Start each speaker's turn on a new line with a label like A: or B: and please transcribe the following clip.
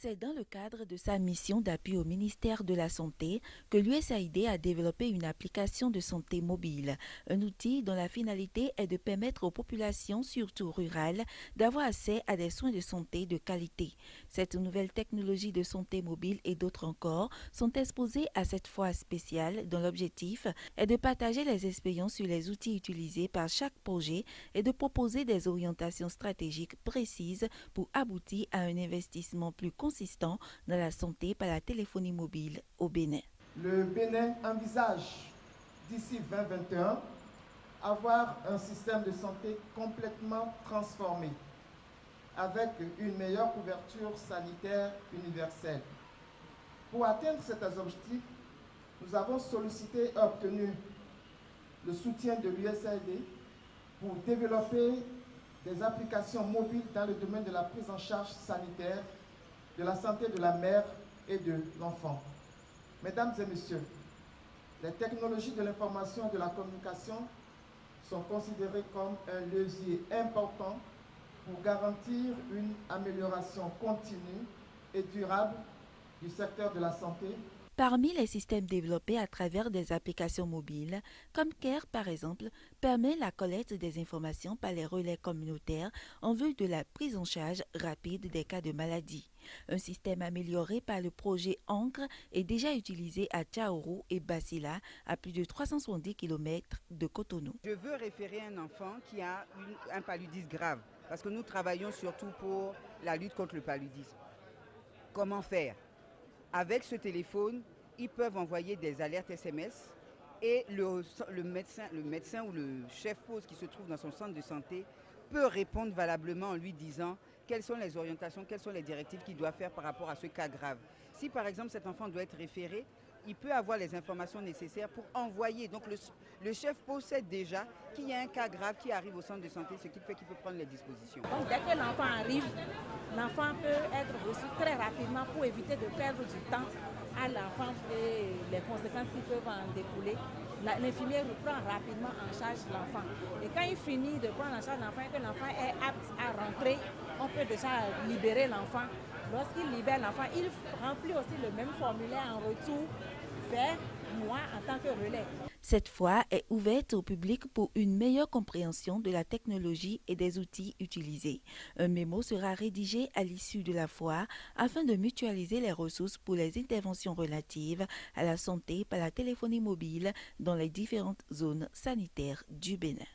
A: C'est dans le cadre de sa mission d'appui au ministère de la Santé que l'USAID a développé une application de santé mobile, un outil dont la finalité est de permettre aux populations, surtout rurales, d'avoir accès à des soins de santé de qualité. Cette nouvelle technologie de santé mobile et d'autres encore sont exposées à cette foire spéciale dont l'objectif est de partager les expériences sur les outils utilisés par chaque projet et de proposer des orientations stratégiques précises pour aboutir à un investissement plus consistant dans la santé par la téléphonie mobile au Bénin.
B: Le Bénin envisage d'ici 2021 avoir un système de santé complètement transformé avec une meilleure couverture sanitaire universelle. Pour atteindre cet objectif, nous avons sollicité et obtenu le soutien de l'USAID pour développer des applications mobiles dans le domaine de la prise en charge sanitaire, de la santé de la mère et de l'enfant. Mesdames et messieurs, les technologies de l'information et de la communication sont considérées comme un levier important pour garantir une amélioration continue et durable du secteur de la santé.
A: Parmi les systèmes développés à travers des applications mobiles, comme CARE par exemple, permet la collecte des informations par les relais communautaires en vue de la prise en charge rapide des cas de maladie. Un système amélioré par le projet Ancre est déjà utilisé à Tchaourou et Basila, à plus de 370 km de Cotonou.
C: Je veux référer un enfant qui a un paludisme grave, parce que nous travaillons surtout pour la lutte contre le paludisme. Comment faire? Avec ce téléphone, ils peuvent envoyer des alertes SMS et le médecin ou le chef poste qui se trouve dans son centre de santé peut répondre valablement en lui disant quelles sont les orientations, quelles sont les directives qu'il doit faire par rapport à ce cas grave. Si par exemple cet enfant doit être référé, il peut avoir les informations nécessaires pour envoyer. Donc le chef poste sait déjà qu'il y a un cas grave qui arrive au centre de santé, ce qui fait qu'il peut prendre les dispositions.
D: Donc dès que l'enfant arrive, l'enfant peut être reçu très rapidement pour éviter de perdre du temps à l'enfant et les conséquences qui peuvent en découler. L'infirmière reprend rapidement en charge l'enfant. Et quand il finit de prendre en charge l'enfant et que l'enfant est apte à rentrer, on peut déjà libérer l'enfant. Lorsqu'il libère l'enfant, il remplit aussi le même formulaire en retour vers moi en tant que relais.
A: Cette foire est ouverte au public pour une meilleure compréhension de la technologie et des outils utilisés. Un mémo sera rédigé à l'issue de la foire afin de mutualiser les ressources pour les interventions relatives à la santé par la téléphonie mobile dans les différentes zones sanitaires du Bénin.